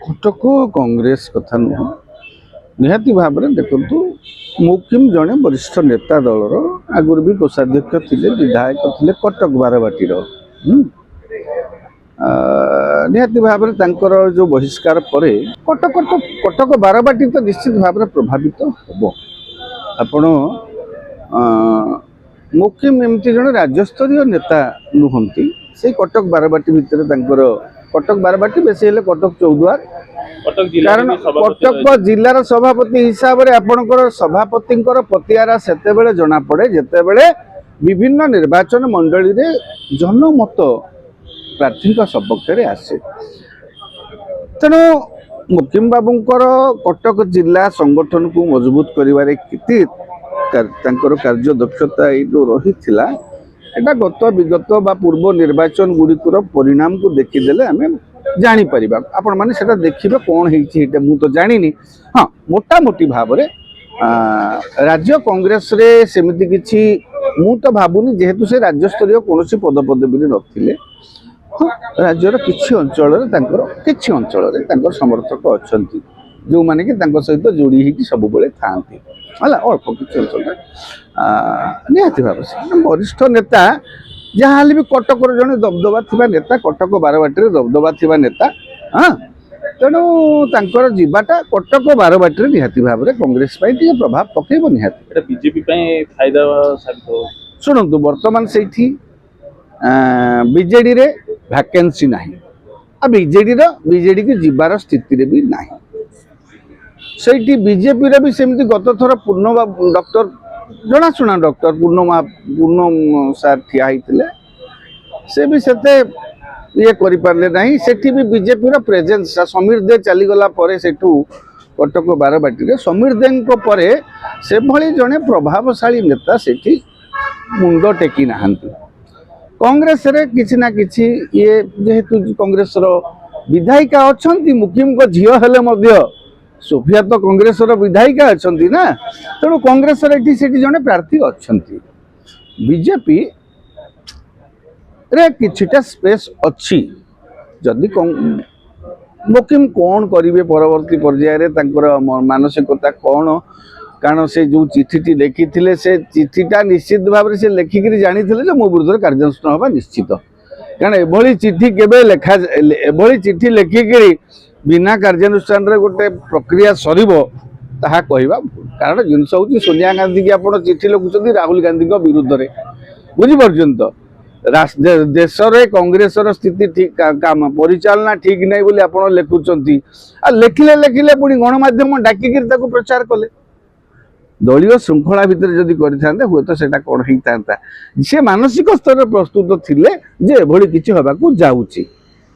कटक कांग्रेस कथा नुह निहाती भाव में देखु मुकिम जड़े वरिष्ठ नेता दलर आगुरी भी कोषाध्यक्ष थे विधायक थे कटक बारवाटी निहाती भाव में जो बहिष्कार पर कटक तो कटक बारवाटी तो निश्चित भाव में प्रभावित हम आपण मुकिम एमती जड़े राज्यस्तरीय नेता नुहति से कटक बारवाटी भितर कटक बारवाटी बेसी हेले कटक चौद्वार कारण कटक जिलार सभापति हिसाब से आपणकर सभापति पतिआरा सेतेबेले जना पड़े जेतेबेले विभिन्न निर्वाचन मंडली रे जनमत प्रार्थी सपक्ष आसे तेणु मुकिम बाबूंकर कटक जिला संगठन को मजबूत करिवारे किति कार्य दक्षता जो रही एटा गत विगत बा पूर्व निर्वाचन गुड़िकर परिणाम को देखीदेले आम जापर आपण मैंने से देखिए कौन है मु तो जानी हाँ मोटामोटी भाव में राज्य कांग्रेस रे सेमती किछि मु तो भावुनी जेहेतु से राज्यस्तरीय कौन पदपदवी नथिले हाँ राज्यर किछि अंचल समर्थक अच्छा जो माने कि सहित जोड़ी होगी सब था अल्प किसी अंचल निहाती भाव से वरिष्ठ नेता जहाँ भी कटक जड़े दबदबा थिबा नेता कटक बारवाटी दबदबा थिबा नेता हाँ तेणु तांकर जीवाटा कटक बारवाटी निहाती भाव में कांग्रेस प्रभाव पकेब निहाती बीजेपी फायदा साबित हो शुणु बर्तमान से बीजेडी रे वैकेंसी ना बीजेडी की जीवार स्थिति भी ना से बीजेपी रे भी सेमती गत थर पूर्ण डॉक्टर जनाशुना डॉक्टर पूर्ण सार ठिया होते से भी सेते ये करें ना सेठी भी बीजेपी रो प्रेजेंस समीर दे चलीगला सेठू कटक बारवाटी समीर दे से भली जड़े प्रभावशाली नेता सेठी मुंड टेकी नहांती कांग्रेस रे किछि ना किछि ये जेहेतु कांग्रेस रो विधायिका अछंती मुकिम को झियो हेले मध्य सोफिया तो कांग्रेस रो विधायिका अछंती ना तेणु कांग्रेस रे जड़े प्रार्थी अछंती बीजेपी रे किछिटा स्पेस अच्छी जदि मुकिम कौन करेंगे परवर्ती पर्यायर मानसिकता कौन कारण से जो चिठी लिखी से चिठीटा निश्चित भाव में से लेखिक जानी मो विरुद्ध कार्यानुष्ठान होगा निश्चित कारण एभली चिठी केबे लेखा एभली चिठी लेखिक बिना कार्यानुष्ठान रे गोटे प्रक्रिया सरीबो ताहा कहवा कारण जिनस हूँ सोनिया गांधी की आप चिठी लिखुं राहुल गांधी विरुद्ध में बुझीपार्छन तो देश रे कांग्रेस स्थिति ठीक काम परिचालना ठीक नहीं बोली आप लिखुंट लेखिले लेखिले पुणी गणमाध्यम डाकिक प्रचार कले दलीय श्रृंखला भितर जदि करते हुए तो सेटा कौन होता सी मानसिक स्तर प्रस्तुत थिले जे एभली किछि होबाकू जाउची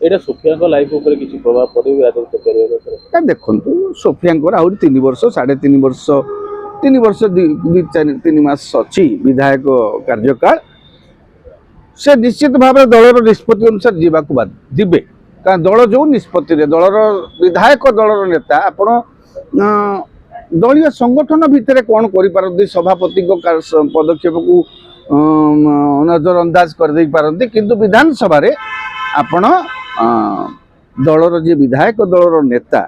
एटा सोफिया लाइफ ऊपर किछि प्रभाव पड़े राजनीति करियर देखंतु सोफिया आउरी 3 वर्ष 3.5 वर्ष 3 वर्ष 3 मास अच्छी विधायक कार्यकाल से निश्चित भाव दलर निष्पत्ति अनुसार जीवाक दिबे कारण दल जो निष्पत्ति दलर विधायक दलर नेता आपण दलीय संगठन भितर कौन कर सभापति पदक्षेप को नजरअंदाज कर दे पारती किंतु विधानसभा रे आपण दलर जी विधायक दलर नेता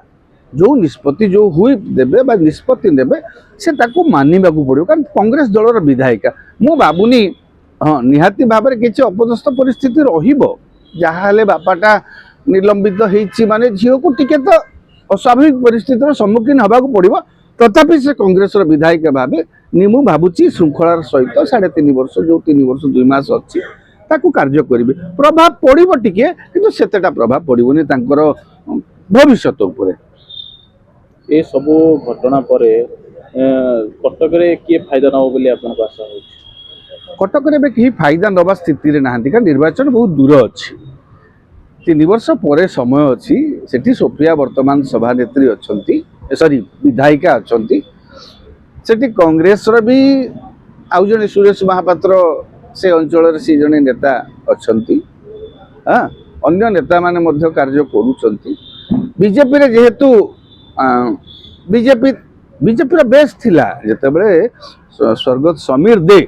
जो निष्पत्ति जो हुई देबे बा निष्पत्ति नेबे से ताको मानिबा को पड़ियो कारण कांग्रेस दलर विधायिका मो बाबुनी हाँ निहाती भाव में किसी अपदस्थ परिस्थिति रहिबो जहा हेले बापाटा निलंबित होईची माने झियो को टिके तो अस्वाभाविक परिस्थितिर सम्मुखीन हबाकू पड़िबो तथापि से कांग्रेस विधायिका भावे निमु भावुची श्रृंखलार सहित 3.5 वर्ष जो 3 वर्ष 2 मास अच्छी ताकू कार्य करेंगे प्रभाव पड़ो टिके किंतु सेतेटा प्रभाव पड़ोनी तांकर भविष्य उपरे ए सब घटना पर कटक रे किए फायदा नबो बोली आपन आशा हो कटक रे कहीं फायदा नवा स्थिति रे नाहंती कारण निर्वाचन बहुत दूर अच्छी 3 वर्ष पर समय अच्छी सेठी सोफिया वर्तमान सभानेत्री अच्छी सॉरी विधायिका अच्छी सेठी कांग्रेस भी आउ जने सुरेश महापात्र से अंचल से जने नेता अच्छी हाँ अन्य नेता माने मध्य कार्य करुचंती बीजेपी रे जेहेतु बीजेपी बेस थिला जेतेबेले स्वर्गत समीर दे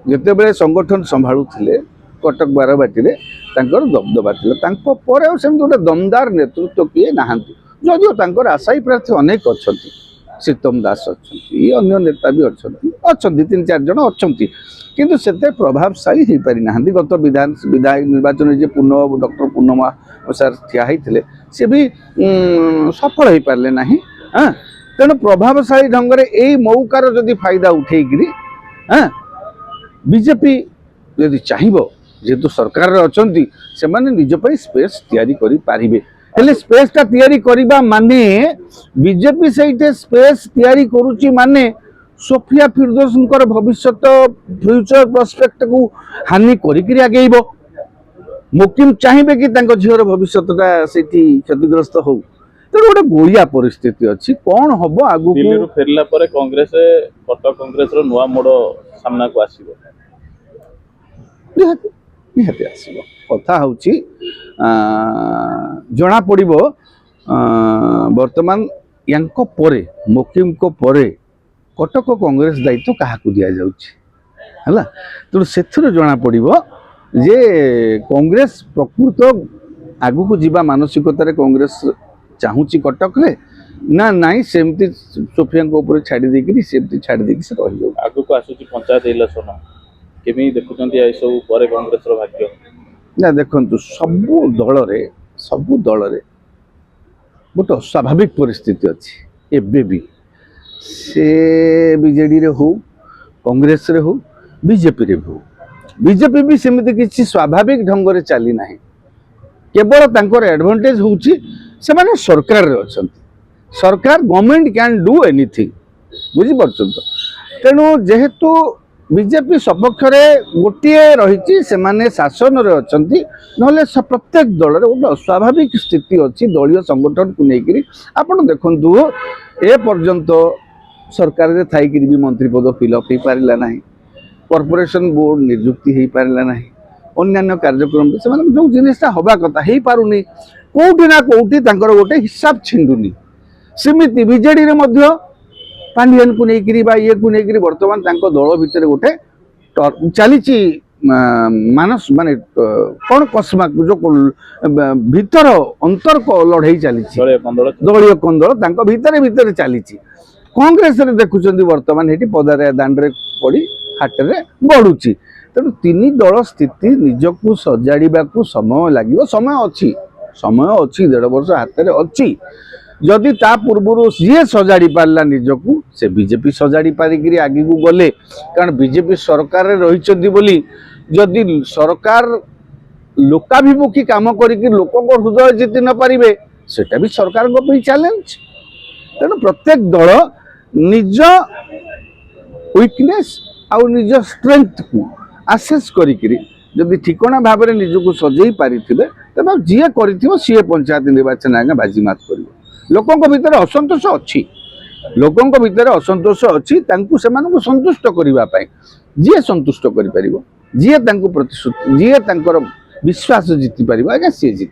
जेतेबेले संगठन संभाळु थिले कटक बारवाटी रे तांकर दबदबा थिला तांको परे सेम गोटे दमदार नेतृत्व किए नाहांती ଯଦିଓ ତାଙ୍କର ଆଶାୟୀ ପ୍ରାର୍ଥୀ ଅନେକ ଅଛନ୍ତି, ସୀତମ ଦାସ ଅଛନ୍ତି, ଅନ୍ୟ ନେତା ବି ଅଛନ୍ତି 3-4 ଜଣ ଅଛନ୍ତି, କିନ୍ତୁ ସେତେ ପ୍ରଭାବଶାଳୀ ହେଇପାରି ନାହାନ୍ତି। ଗତ ବିଧାୟକ ନିର୍ବାଚନରେ ଯେ ଡକ୍ଟର ପୂର୍ଣ୍ଣମା ସାର୍ ଠିଆ ହେଇଥିଲେ ସେ ବି ସଫଳ ହେଇପାରିଲେ ନାହିଁ। ତେଣୁ ପ୍ରଭାବଶାଳୀ ଢଙ୍ଗରେ ଏଇ ମୌକାର ଯଦି ଫାଇଦା ଉଠେଇକିରି ବିଜେପି ଯଦି ଚାହିଁବ, ଯେହେତୁ ସରକାରରେ ଅଛନ୍ତି, ସେମାନେ ନିଜ ପାଇଁ ସ୍ପେସ୍ ତିଆରି କରିପାରିବେ। ହେଲେ ସ୍ପେସ୍ଟା ତିଆରି କରିବା ମାନେ ବିଜେପି ସେଇଠି ସ୍ପେସ୍ ତିଆରି କରୁଛି ମାନେ ସୋଫିଆ ଫିରଦୋସଙ୍କର ଭବିଷ୍ୟତ ଫ୍ୟୁଚର ପ୍ରସ୍ପେକ୍ଟକୁ ହାନି କରିକିରି ଆଗେଇବ। ମୁକିମ ଚାହିଁବେ କି ତାଙ୍କ ଝିଅର ଭବିଷ୍ୟତଟା ସେଇଠି କ୍ଷତିଗ୍ରସ୍ତ ହଉ। ତେଣୁ ଗୋଟେ ଗୋଳିଆ ପରିସ୍ଥିତି ଅଛି, କ'ଣ ହବ ଆଗକୁ। ଦିଲ୍ଲୀରୁ ଫେରିଲା ପରେ କଂଗ୍ରେସ କଟକ କଂଗ୍ରେସର ନୂଆ ମୋଡ଼ ସାମ୍ନାକୁ ଆସିବ। ନିହାତି ଆସିବ। କଥା ହେଉଛି ଜଣାପଡ଼ିବ ବର୍ତ୍ତମାନ ୟାଙ୍କ ପରେ ମୁକିମଙ୍କ ପରେ କଟକ କଂଗ୍ରେସ ଦାୟିତ୍ୱ କାହାକୁ ଦିଆଯାଉଛି ହେଲା। ତେଣୁ ସେଥିରୁ ଜଣାପଡ଼ିବ ଯେ କଂଗ୍ରେସ ପ୍ରକୃତ ଆଗକୁ ଯିବା ମାନସିକତାରେ କଂଗ୍ରେସ ଚାହୁଁଛି କଟକରେ ନା ନାଇଁ ସେମିତି ସୋଫିଆଙ୍କ ଉପରେ ଛାଡ଼ି ଦେଇକିରି ସେମିତି ଛାଡ଼ି ଦେଇକି ସେ ରହିଯାଉ। ଆଗକୁ ଆସୁଛି ପଞ୍ଚାୟତ ଇଲେକ୍ସନ, କେମିତି ଦେଖୁଛନ୍ତି ଏସବୁ ପରେ କଂଗ୍ରେସର ଭାଗ୍ୟ? ନା ଦେଖନ୍ତୁ, ସବୁ ଦଳରେ ଗୋଟେ ଅସ୍ୱାଭାବିକ ପରିସ୍ଥିତି ଅଛି ଏବେ ବି। ସେ ବିଜେଡ଼ିରେ ହଉ, କଂଗ୍ରେସରେ ହଉ, ବିଜେପିରେ ହଉ, ବିଜେପି ବି ସେମିତି କିଛି ସ୍ୱାଭାବିକ ଢଙ୍ଗରେ ଚାଲି ନାହିଁ। କେବଳ ତାଙ୍କର ଆଡଭାଣ୍ଟେଜ ହେଉଛି ସେମାନେ ସରକାରରେ ଅଛନ୍ତି, ସରକାର ଗଭର୍ଣ୍ଣମେଣ୍ଟ କ୍ୟାନ୍ ଡୁ ଏନିଥିଙ୍ଗ, ବୁଝିପାରୁଛନ୍ତି ତ। ତେଣୁ ଯେହେତୁ ବିଜେପି ସପକ୍ଷରେ ଗୋଟିଏ ରହିଛି, ସେମାନେ ଶାସନରେ ଅଛନ୍ତି, ନହେଲେ ପ୍ରତ୍ୟେକ ଦଳରେ ଗୋଟେ ଅସ୍ୱାଭାବିକ ସ୍ଥିତି ଅଛି ଦଳୀୟ ସଂଗଠନକୁ ନେଇକରି। ଆପଣ ଦେଖନ୍ତୁ, ଏ ପର୍ଯ୍ୟନ୍ତ ସରକାରରେ ଥାଇକିରି ବି ମନ୍ତ୍ରୀ ପଦ ଫିଲ୍ଅପ୍ ହେଇପାରିଲା ନାହିଁ, କର୍ପୋରେସନ ବୋର୍ଡ ନିଯୁକ୍ତି ହେଇପାରିଲା ନାହିଁ, ଅନ୍ୟାନ୍ୟ କାର୍ଯ୍ୟକ୍ରମ ସେମାନଙ୍କୁ ଯେଉଁ ଜିନିଷଟା ହେବା କଥା ହେଇପାରୁନି। କୋଉଠି ନା କୋଉଠି ତାଙ୍କର ଗୋଟେ ହିସାବ ଛିଣ୍ଡୁନି। ସେମିତି ବିଜେଡ଼ିରେ ମଧ୍ୟ ପାଣ୍ଡିଆନକୁ ନେଇକରି ବା ଇଏକୁ ନେଇକରି ବର୍ତ୍ତମାନ ତାଙ୍କ ଦଳ ଭିତରେ ଗୋଟେ ଚାଲିଛି ମାନେ କ'ଣ କସ୍ମାକୁ ଯେଉଁ ଭିତର ଅନ୍ତର୍କ ଲଢ଼େଇ ଚାଲିଛି, ଦଳୀୟ କନ୍ଦଳ ତାଙ୍କ ଭିତରେ ଚାଲିଛି। କଂଗ୍ରେସରେ ଦେଖୁଛନ୍ତି ବର୍ତ୍ତମାନ ଏଠି ପଦାରେ ଦାଣ୍ଡରେ ପଡ଼ି ହାଟରେ ବଢ଼ୁଛି। ତେଣୁ 3 ଦଳ ସ୍ଥିତି ନିଜକୁ ସଜାଡ଼ିବାକୁ ସମୟ ଲାଗିବ। ସମୟ ଅଛି, 1.5 ବର୍ଷ ହାତରେ ଅଛି। ଯଦି ତା ପୂର୍ବରୁ ସିଏ ସଜାଡ଼ି ପାରିଲା ନିଜକୁ, ସେ ବିଜେପି ସଜାଡ଼ି ପାରିକିରି ଆଗକୁ ଗଲେ, କାରଣ ବିଜେପି ସରକାରରେ ରହିଛନ୍ତି ବୋଲି ଯଦି ସରକାର ଲୋକାଭିମୁଖୀ କାମ କରିକି ଲୋକଙ୍କ ହୃଦୟ ଜିତି ନ ପାରିବେ, ସେଟା ବି ସରକାରଙ୍କ ପାଇଁ ଚ୍ୟାଲେଞ୍ଜ। ତେଣୁ ପ୍ରତ୍ୟେକ ଦଳ ନିଜ ୱିକନେସ୍ ଆଉ ନିଜ ଷ୍ଟ୍ରେଂଥକୁ ଆସେସ୍ କରିକିରି ଯଦି ଠିକଣା ଭାବରେ ନିଜକୁ ସଜେଇ ପାରିଥିବେ, ତେବେ ଯିଏ କରିଥିବ ସିଏ ପଞ୍ଚାୟତ ନିର୍ବାଚନ ଆଜ୍ଞା ବାଜିମାତ କରିବ। ଲୋକଙ୍କ ଭିତରେ ଅସନ୍ତୋଷ ଅଛି, ତାଙ୍କୁ ସେମାନଙ୍କୁ ସନ୍ତୁଷ୍ଟ କରିବା ପାଇଁ ଯିଏ ସନ୍ତୁଷ୍ଟ କରିପାରିବ, ଯିଏ ତାଙ୍କୁ ପ୍ରତିଶ୍ରୁତି, ଯିଏ ତାଙ୍କର ବିଶ୍ୱାସ ଜିତି ପାରିବ, ଆଜ୍ଞା ସିଏ ଜିତିବ।